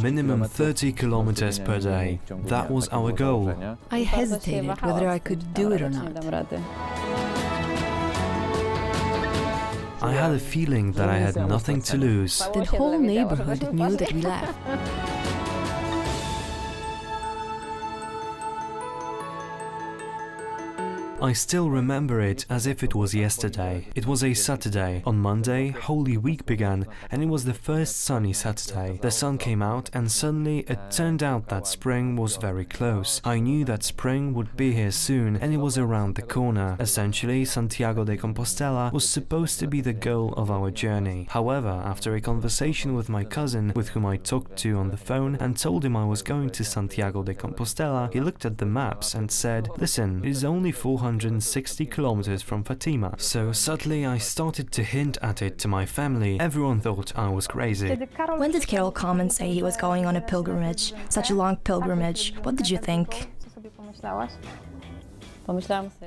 Minimum 30 kilometers per day. That was our goal. I hesitated whether I could do it or not. I had a feeling that I had nothing to lose. The whole neighborhood knew that we left. I still remember it as if it was yesterday. It was a Saturday. On Monday, Holy Week began, and it was the first sunny Saturday. The sun came out, and suddenly it turned out that spring was very close. I knew that spring would be here soon, and it was around the corner. Essentially, Santiago de Compostela was supposed to be the goal of our journey. However, after a conversation with my cousin, with whom I talked to on the phone, and told him I was going to Santiago de Compostela, he looked at the maps and said, "Listen, it is only 460 kilometers from Fatima." So suddenly I started to hint at it to my family. Everyone thought I was crazy. When did Karol come and say he was going on a pilgrimage? Such a long pilgrimage. What did you think?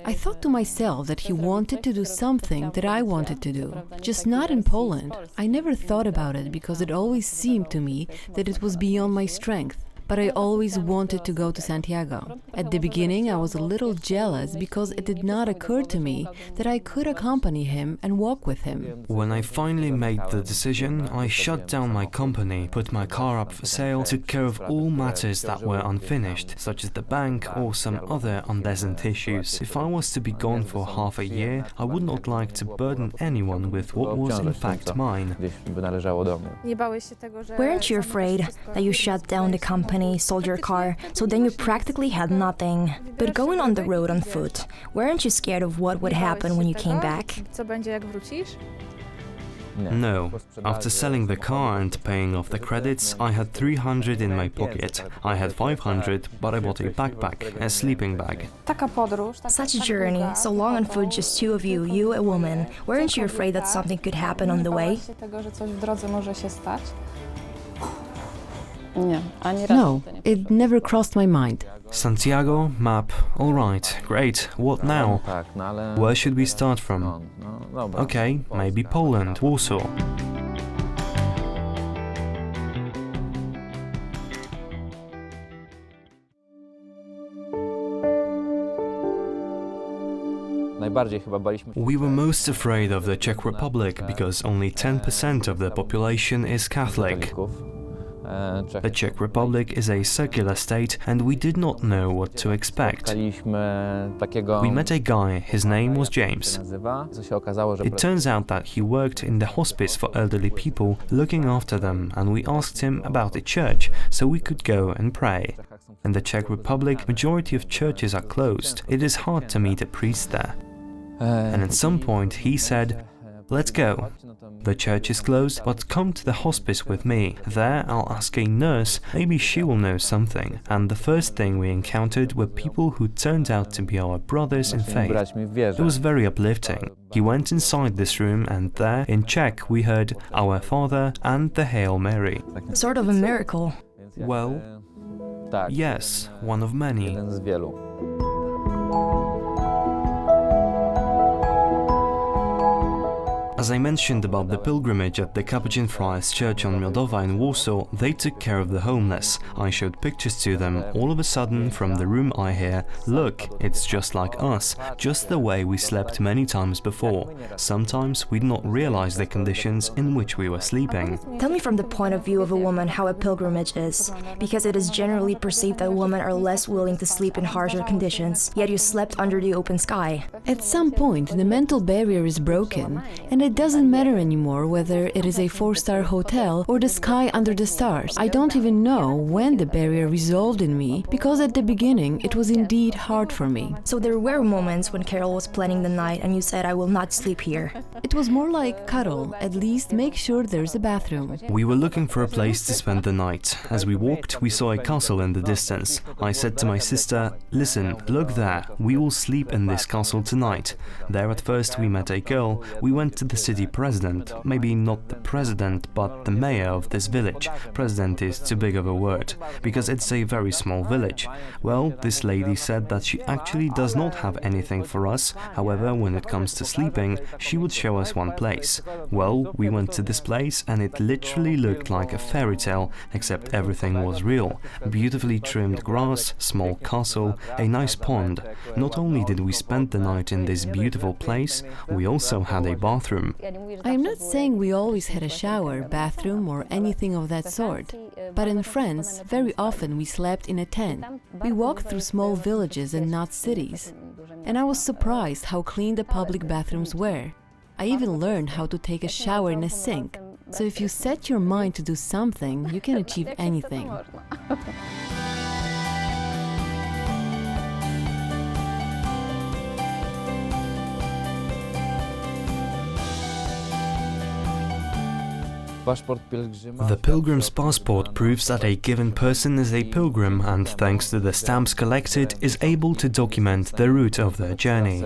I thought to myself that he wanted to do something that I wanted to do, just not in Poland. I never thought about it because it always seemed to me that it was beyond my strength. But I always wanted to go to Santiago. At the beginning, I was a little jealous because it did not occur to me that I could accompany him and walk with him. When I finally made the decision, I shut down my company, put my car up for sale, took care of all matters that were unfinished, such as the bank or some other unpleasant issues. If I was to be gone for half a year, I would not like to burden anyone with what was in fact mine. Weren't you afraid that you shut down the company, sold your car, so then you practically had nothing? But going on the road on foot, weren't you scared of what would happen when you came back? No. After selling the car and paying off the credits, I had 300 in my pocket. I had 500, but I bought a backpack, a sleeping bag. Such a journey, so long on foot, just two of you, you a woman. Weren't you afraid that something could happen on the way? No, it never crossed my mind. Santiago, map, alright, great, what now? Where should we start from? Okay, maybe Poland, Warsaw. We were most afraid of the Czech Republic because only 10% of the population is Catholic. The Czech Republic is a secular state and we did not know what to expect. We met a guy, his name was James. It turns out that he worked in the hospice for elderly people, looking after them, and we asked him about a church so we could go and pray. In the Czech Republic, majority of churches are closed. It is hard to meet a priest there. And at some point he said, "Let's go. The church is closed, but come to the hospice with me. There I'll ask a nurse, maybe she will know something." And the first thing we encountered were people who turned out to be our brothers in faith. It was very uplifting. He went inside this room and there, in Czech, we heard Our Father and the Hail Mary. Sort of a miracle. Well, yes, one of many. As I mentioned about the pilgrimage at the Capuchin Friars Church on Miodowa in Warsaw, they took care of the homeless. I showed pictures to them. All of a sudden, from the room I hear, "Look, it's just like us, just the way we slept many times before." Sometimes we did not realize the conditions in which we were sleeping. Tell me from the point of view of a woman how a pilgrimage is, because it is generally perceived that women are less willing to sleep in harsher conditions, yet you slept under the open sky. At some point, the mental barrier is broken, and it doesn't matter anymore whether it is a 4-star hotel or the sky under the stars. I don't even know when the barrier resolved in me, because at the beginning it was indeed hard for me. So there were moments when Karol was planning the night and you said, "I will not sleep here." It was more like, "Karol, at least make sure there's a bathroom." We were looking for a place to spend the night. As we walked, we saw a castle in the distance. I said to my sister, "Listen, look there, we will sleep in this castle tonight." There at first we met a girl. We went to the city president, maybe not the president, but the mayor of this village. President is too big of a word, because it's a very small village. Well, this lady said that she actually does not have anything for us, however, when it comes to sleeping, she would show us one place. Well, we went to this place and it literally looked like a fairy tale, except everything was real. Beautifully trimmed grass, small castle, a nice pond. Not only did we spend the night in this beautiful place, we also had a bathroom. I am not saying we always had a shower, bathroom or anything of that sort, but in France, very often we slept in a tent. We walked through small villages and not cities, and I was surprised how clean the public bathrooms were. I even learned how to take a shower in a sink. So if you set your mind to do something, you can achieve anything. The pilgrim's passport proves that a given person is a pilgrim and, thanks to the stamps collected, is able to document the route of their journey.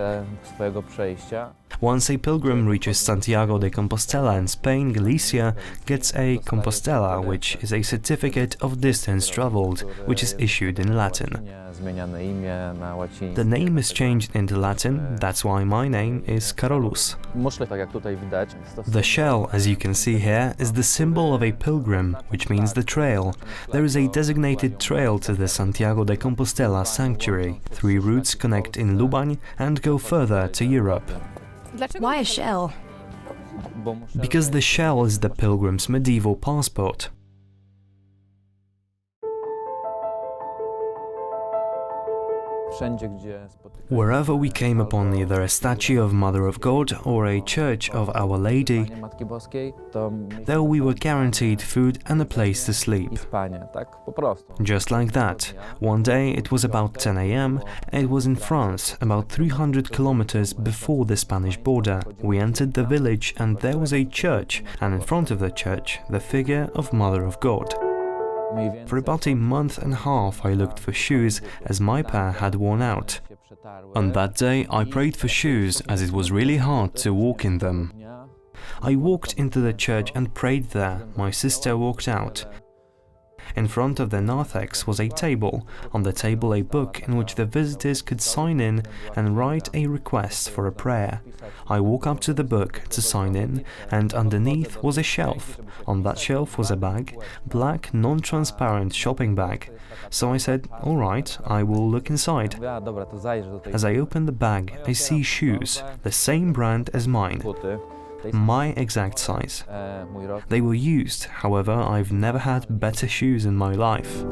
Once a pilgrim reaches Santiago de Compostela in Spain, Galicia gets a Compostela, which is a certificate of distance traveled, which is issued in Latin. The name is changed into Latin, that's why my name is Carolus. The shell, as you can see here, is the symbol of a pilgrim, which means the trail. There is a designated trail to the Santiago de Compostela sanctuary. 3 routes connect in Lubań and go further to Europe. Why a shell? Because the shell is the pilgrim's medieval passport. Wherever we came upon either a statue of Mother of God or a church of Our Lady, there we were guaranteed food and a place to sleep. Just like that. One day it was about 10 AM, and it was in France, about 300 kilometers before the Spanish border. We entered the village and there was a church, and in front of the church, the figure of Mother of God. For about a month and a half I looked for shoes, as my pair had worn out. On that day I prayed for shoes, as it was really hard to walk in them. I walked into the church and prayed there. My sister walked out. In front of the narthex was a table, on the table a book in which the visitors could sign in and write a request for a prayer. I walked up to the book to sign in, and underneath was a shelf. On that shelf was a bag, black, non-transparent shopping bag. So I said, alright, I will look inside. As I open the bag, I see shoes, the same brand as mine. My exact size. They were used, however, I've never had better shoes in my life.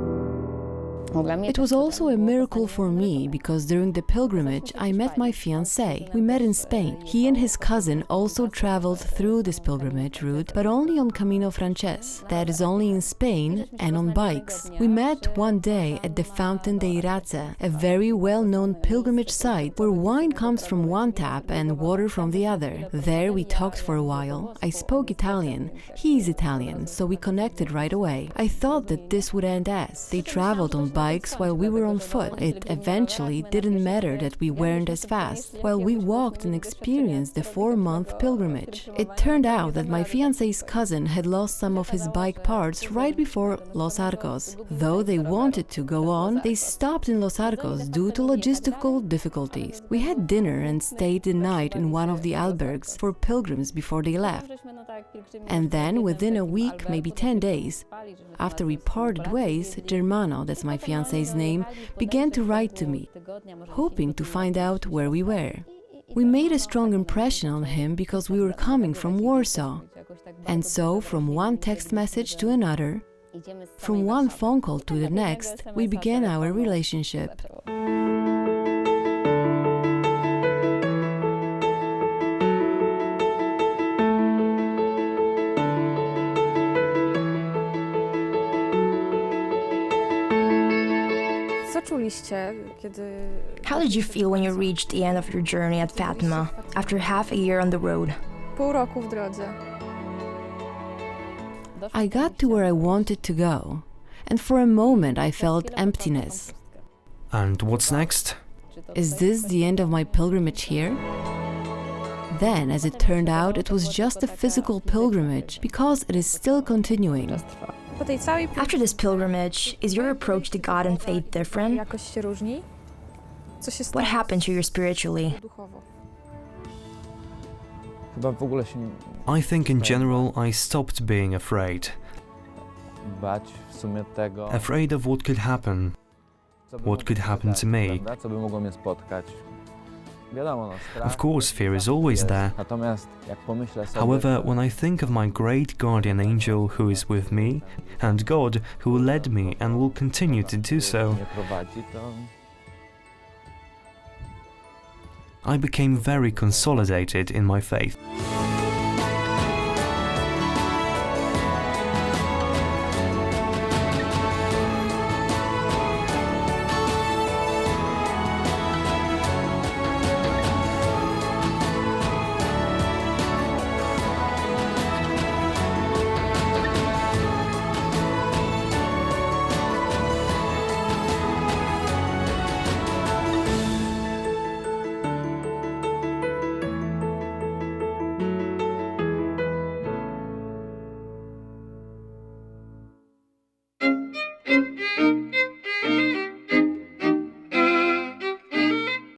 It was also a miracle for me because during the pilgrimage I met my fiancé. We met in Spain. He and his cousin also traveled through this pilgrimage route, but only on Camino Frances, that is only in Spain, and on bikes. We met one day at the Fountain de Irace, a very well-known pilgrimage site where wine comes from one tap and water from the other. There we talked for a while. I spoke Italian. He is Italian, so we connected right away. I thought that this would end as they traveled on bikes while we were on foot. It eventually didn't matter that we weren't as fast, while we walked and experienced the 4-month pilgrimage. It turned out that my fiancé's cousin had lost some of his bike parts right before Los Arcos. Though they wanted to go on, they stopped in Los Arcos due to logistical difficulties. We had dinner and stayed the night in one of the albergues for pilgrims before they left. And then, within a week, maybe 10 days, after we parted ways, Germano, that's my fiancé's name, began to write to me, hoping to find out where we were. We made a strong impression on him because we were coming from Warsaw. And so, from one text message to another, from one phone call to the next, we began our relationship. How did you feel when you reached the end of your journey at Fatima, after half a year on the road? I got to where I wanted to go, and for a moment I felt emptiness. And what's next? Is this the end of my pilgrimage here? Then, as it turned out, it was just a physical pilgrimage, because it is still continuing. After this pilgrimage, is your approach to God and faith different? What happened to you spiritually? I think in general I stopped being afraid. Afraid of what could happen to me. Of course, fear is always there. However, when I think of my great guardian angel who is with me, and God who led me and will continue to do so, I became very consolidated in my faith.